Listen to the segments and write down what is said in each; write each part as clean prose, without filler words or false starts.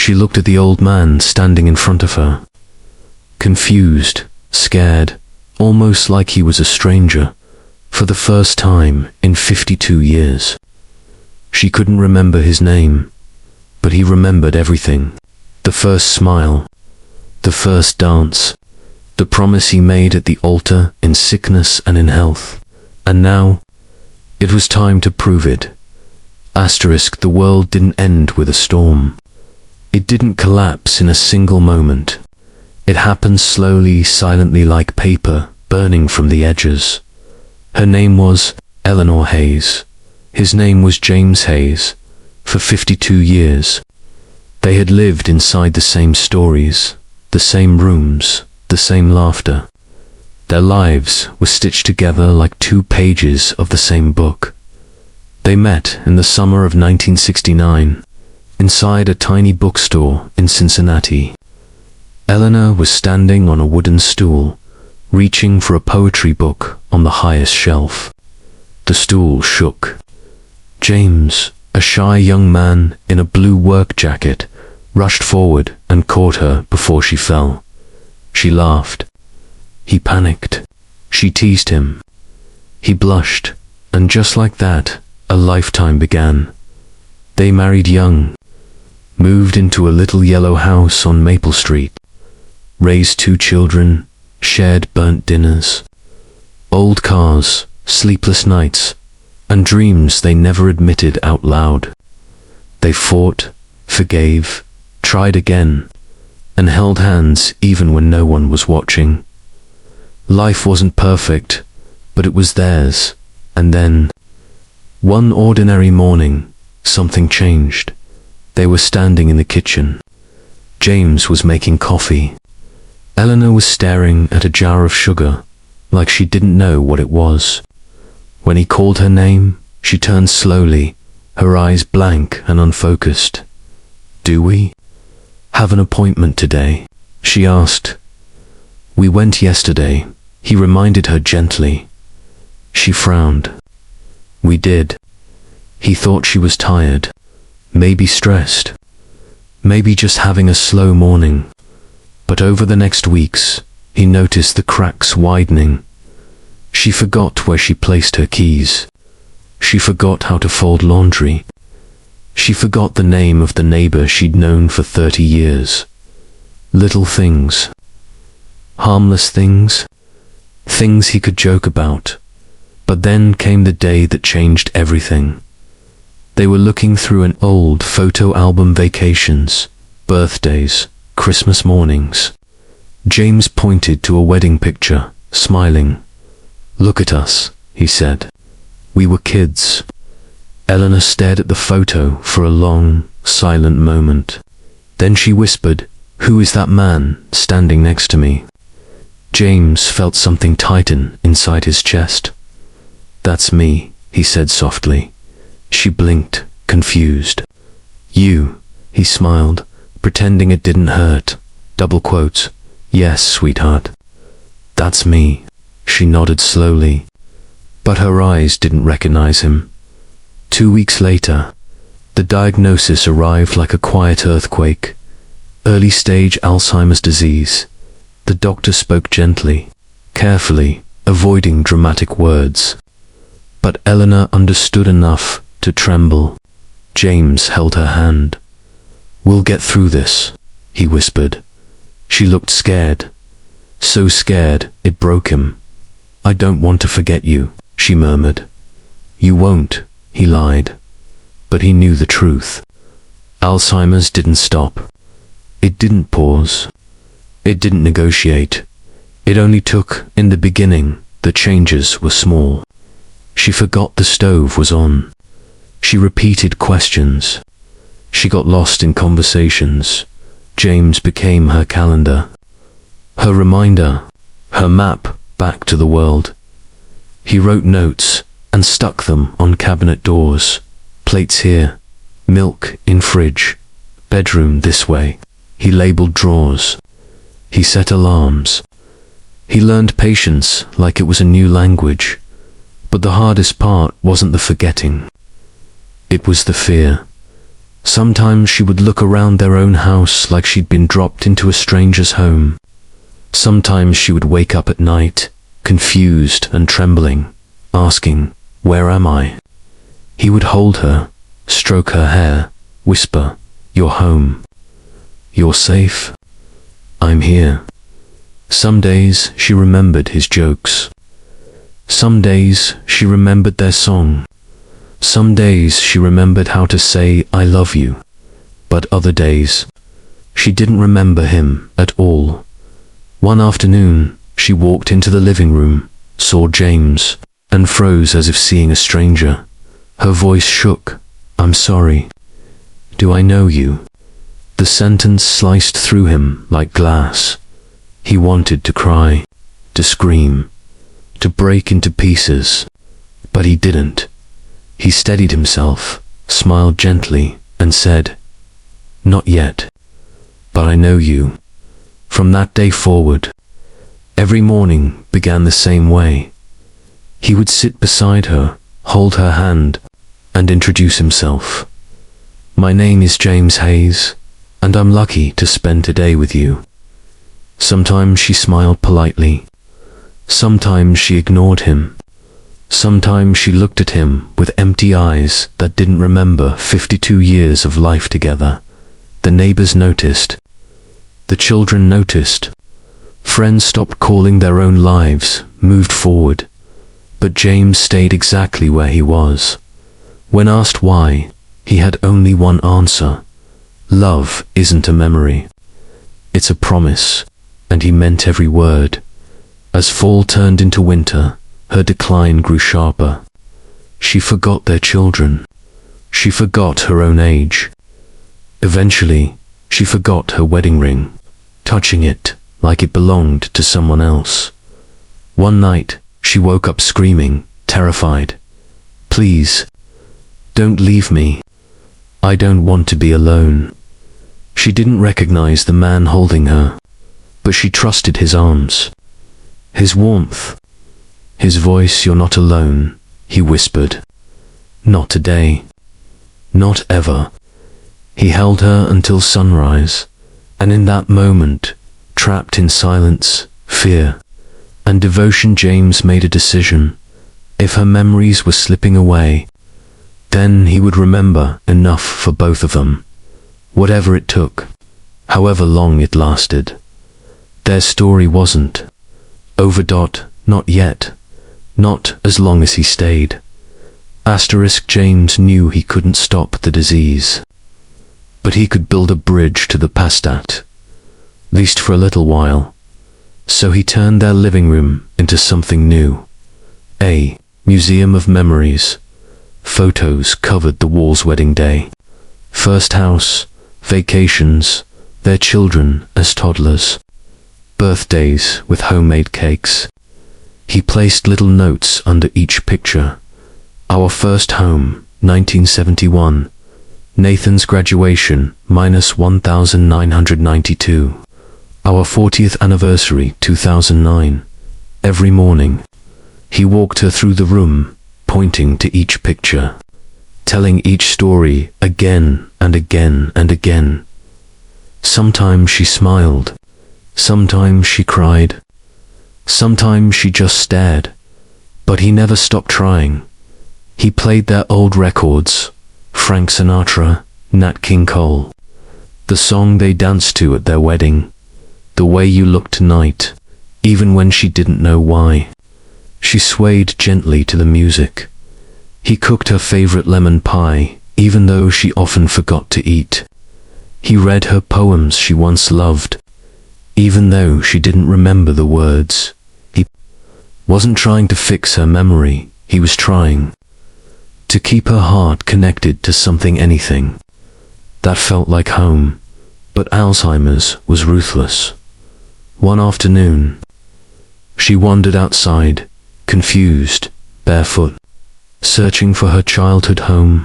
She looked at the old man standing in front of her. Confused, scared, almost like he was a stranger, for the first time in 52 years. She couldn't remember his name, but he remembered everything. The first smile, the first dance, the promise he made at the altar in sickness and in health. And now, it was time to prove it. Asterisk, the world didn't end with a storm. It didn't collapse in a single moment. It happened slowly, silently, like paper burning from the edges. Her name was Eleanor Hayes. His name was James Hayes. For 52 years, they had lived inside the same stories, the same rooms, the same laughter. Their lives were stitched together like 2 pages of the same book. They met in the summer of 1969, inside a tiny bookstore in Cincinnati. Eleanor was standing on a wooden stool, reaching for a poetry book on the highest shelf. The stool shook. James, a shy young man in a blue work jacket, rushed forward and caught her before she fell. She laughed. He panicked. She teased him. He blushed, and just like that, a lifetime began. They married young, moved into a little yellow house on Maple Street, raised 2 children, shared burnt dinners, old cars, sleepless nights, and dreams they never admitted out loud. They fought, forgave, tried again, and held hands even when no one was watching. Life wasn't perfect, but it was theirs. And then, one ordinary morning, something changed. They were standing in the kitchen. James was making coffee. Eleanor was staring at a jar of sugar, like she didn't know what it was. When he called her name, she turned slowly, her eyes blank and unfocused. "Do we have an appointment today?" she asked. "We went yesterday," he reminded her gently. She frowned. "We did." He thought she was tired, maybe stressed, maybe just having a slow morning. But over the next weeks, he noticed the cracks widening. She forgot where she placed her keys. She forgot how to fold laundry. She forgot the name of the neighbor she'd known for 30 years. Little things. Harmless things. Things he could joke about. But then came the day that changed everything. They were looking through an old photo album, vacations, birthdays, Christmas mornings. James pointed to a wedding picture, smiling. "Look at us," he said. "We were kids." Eleanor stared at the photo for a long, silent moment. Then she whispered, "Who is that man standing next to me?" James felt something tighten inside his chest. "That's me," he said softly. She blinked, confused. "You," he smiled, pretending it didn't hurt. Double quotes. "Yes, sweetheart. That's me." She nodded slowly, but her eyes didn't recognize him. 2 weeks later, the diagnosis arrived like a quiet earthquake. Early stage Alzheimer's disease. The doctor spoke gently, carefully, avoiding dramatic words. But Eleanor understood enough to tremble. James held her hand. "We'll get through this," he whispered. She looked scared. So scared, it broke him. "I don't want to forget you," she murmured. "You won't," he lied. But he knew the truth. Alzheimer's didn't stop. It didn't pause. It didn't negotiate. It only took, in the beginning, the changes were small. She forgot the stove was on. She repeated questions. She got lost in conversations. James became her calendar, her reminder, her map back to the world. He wrote notes and stuck them on cabinet doors. Plates here, milk in fridge, bedroom this way. He labeled drawers. He set alarms. He learned patience like it was a new language. But the hardest part wasn't the forgetting. It was the fear. Sometimes she would look around their own house like she'd been dropped into a stranger's home. Sometimes she would wake up at night, confused and trembling, asking, "Where am I?" He would hold her, stroke her hair, whisper, "You're home. You're safe. I'm here." Some days she remembered his jokes. Some days she remembered their song. Some days she remembered how to say, "I love you." But other days, she didn't remember him at all. One afternoon, she walked into the living room, saw James, and froze as if seeing a stranger. Her voice shook. "I'm sorry. Do I know you?" The sentence sliced through him like glass. He wanted to cry, to scream, to break into pieces, but he didn't. He steadied himself, smiled gently, and said, "Not yet, but I know you." From that day forward, every morning began the same way. He would sit beside her, hold her hand, and introduce himself. "My name is James Hayes, and I'm lucky to spend today with you." Sometimes she smiled politely. Sometimes she ignored him. Sometimes she looked at him with empty eyes that didn't remember 52 years of life together. The neighbors noticed. The children noticed. Friends stopped calling their own lives, moved forward. But James stayed exactly where he was. When asked why, he had only one answer. Love isn't a memory. It's a promise, and he meant every word. As fall turned into winter, her decline grew sharper. She forgot their children. She forgot her own age. Eventually, she forgot her wedding ring, touching it like it belonged to someone else. One night, she woke up screaming, terrified. "Please, don't leave me. I don't want to be alone." She didn't recognize the man holding her, but she trusted his arms, his warmth, his voice. "You're not alone," he whispered. "Not today. Not ever." He held her until sunrise, and in that moment, trapped in silence, fear, and devotion, James made a decision. If her memories were slipping away, then he would remember enough for both of them. Whatever it took, however long it lasted. Their story wasn't over. Not yet. Not as long as he stayed. James knew he couldn't stop the disease, but he could build a bridge to the past, at least for a little while. So he turned their living room into something new. A museum of memories. Photos covered the walls. Wedding day, first house, vacations, their children as toddlers, birthdays with homemade cakes. He placed little notes under each picture. Our first home, 1971. Nathan's graduation, -1992. Our 40th anniversary, 2009. Every morning, he walked her through the room, pointing to each picture, telling each story again and again and again. Sometimes she smiled. Sometimes she cried. Sometimes she just stared. But he never stopped trying. He played their old records, Frank Sinatra, Nat King Cole, the song they danced to at their wedding, The Way You Look Tonight, even when she didn't know why. She swayed gently to the music. He cooked her favorite lemon pie, even though she often forgot to eat. He read her poems she once loved, even though she didn't remember the words. He wasn't trying to fix her memory. He was trying to keep her heart connected to something, anything that felt like home. But Alzheimer's was ruthless. One afternoon, she wandered outside, confused, barefoot, searching for her childhood home.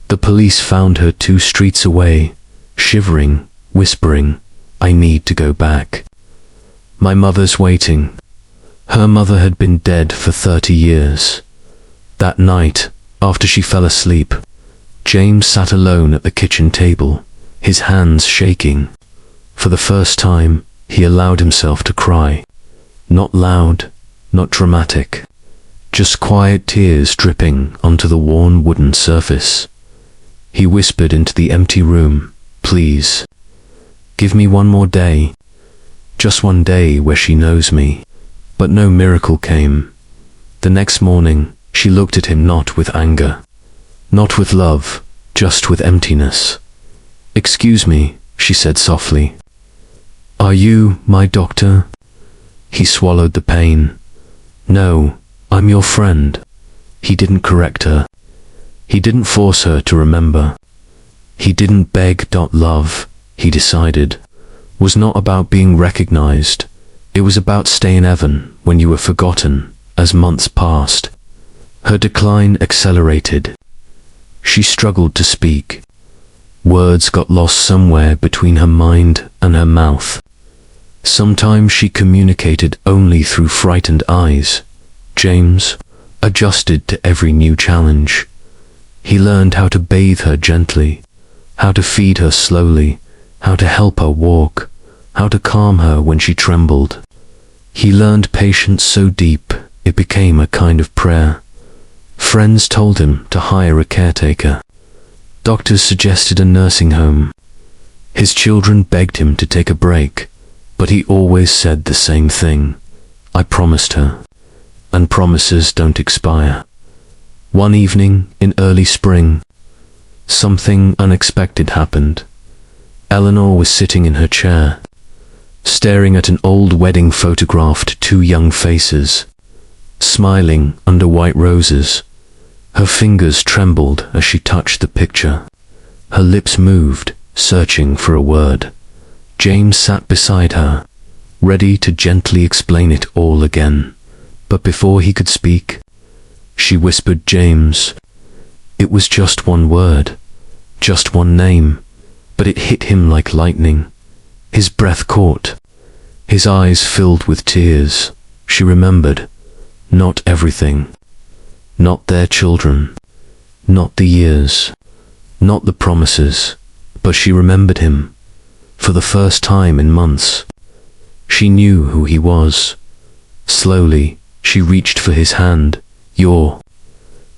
The police found her 2 streets away, shivering, whispering, "I need to go back. My mother's waiting." Her mother had been dead for 30 years. That night, after she fell asleep, James sat alone at the kitchen table, his hands shaking. For the first time, he allowed himself to cry. Not loud, not dramatic, just quiet tears dripping onto the worn wooden surface. He whispered into the empty room, "Please, give me one more day. Just one day where she knows me." But no miracle came. The next morning, she looked at him not with anger, not with love, just with emptiness. "Excuse me," she said softly. "Are you my doctor?" He swallowed the pain. "No, I'm your friend." He didn't correct her. He didn't force her to remember. He didn't beg. Love, he decided, was not about being recognized. It was about staying even when you were forgotten. As months passed, her decline accelerated. She struggled to speak. Words got lost somewhere between her mind and her mouth. Sometimes she communicated only through frightened eyes. James adjusted to every new challenge. He learned how to bathe her gently, how to feed her slowly, how to help her walk, how to calm her when she trembled. He learned patience so deep it became a kind of prayer. Friends told him to hire a caretaker. Doctors suggested a nursing home. His children begged him to take a break, but he always said the same thing: "I promised her." And promises don't expire. One evening in early spring, something unexpected happened. Eleanor was sitting in her chair, staring at an old wedding photograph of two young faces, smiling under white roses. Her fingers trembled as she touched the picture. Her lips moved, searching for a word. James sat beside her, ready to gently explain it all again. But before he could speak, she whispered, "James." It was just one word, just one name, but it hit him like lightning. His breath caught, his eyes filled with tears. She remembered. Not everything. Not their children. Not the years. Not the promises. But she remembered him. For the first time in months. She knew who he was. Slowly, she reached for his hand. "You're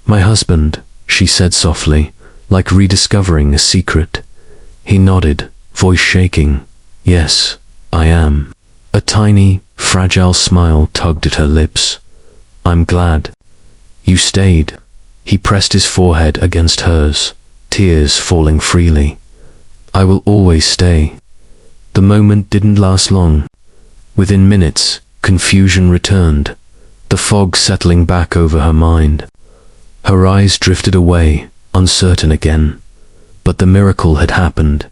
my husband," she said softly, like rediscovering a secret. He nodded, voice shaking. "Yes, I am." A tiny, fragile smile tugged at her lips. "I'm glad you stayed." He pressed his forehead against hers, tears falling freely. "I will always stay." The moment didn't last long. Within minutes, confusion returned, the fog settling back over her mind. Her eyes drifted away, uncertain again. But the miracle had happened.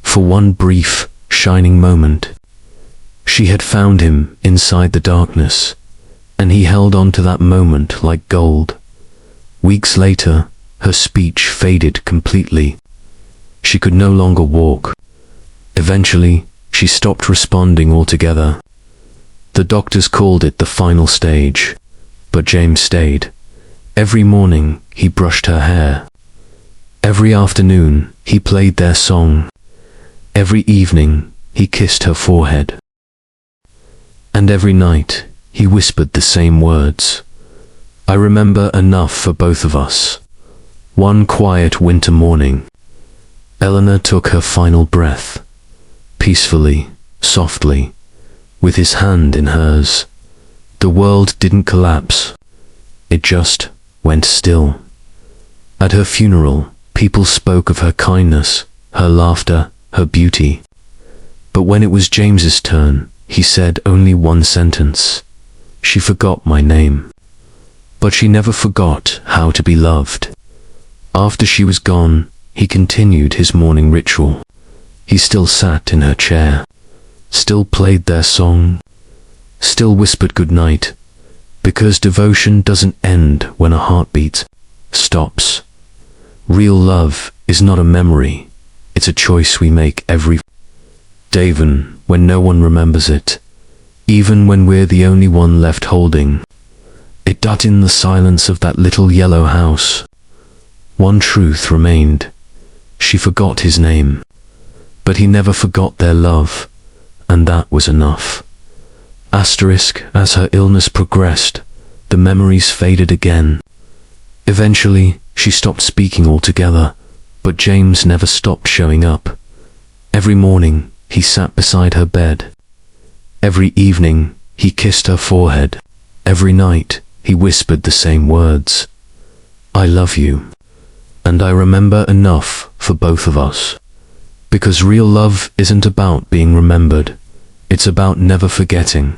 For one brief, shining moment, she had found him inside the darkness, and he held on to that moment like gold. Weeks later, her speech faded completely. She could no longer walk. Eventually, she stopped responding altogether. The doctors called it the final stage, but James stayed. Every morning, he brushed her hair. Every afternoon, he played their song. Every evening, he kissed her forehead. And every night, he whispered the same words. "I remember enough for both of us." One quiet winter morning, Eleanor took her final breath, peacefully, softly, with his hand in hers. The world didn't collapse. It just went still. At her funeral, people spoke of her kindness, her laughter, her beauty. But when it was James's turn, he said only one sentence: "She forgot my name." But she never forgot how to be loved. After she was gone, he continued his morning ritual. He still sat in her chair, still played their song, still whispered goodnight, because devotion doesn't end when a heartbeat stops. Real love is not a memory, it's a choice we make every day, even when no one remembers it, even when we're the only one left holding it. In the silence of that little yellow house, One truth remained. She forgot his name, but he never forgot their love, and that was enough. Asterisk, as her illness progressed, the memories faded again. Eventually, she stopped speaking altogether, but James never stopped showing up. Every morning, he sat beside her bed. Every evening, he kissed her forehead. Every night, he whispered the same words. I love you. And I remember enough for both of us. Because real love isn't about being remembered. It's about never forgetting.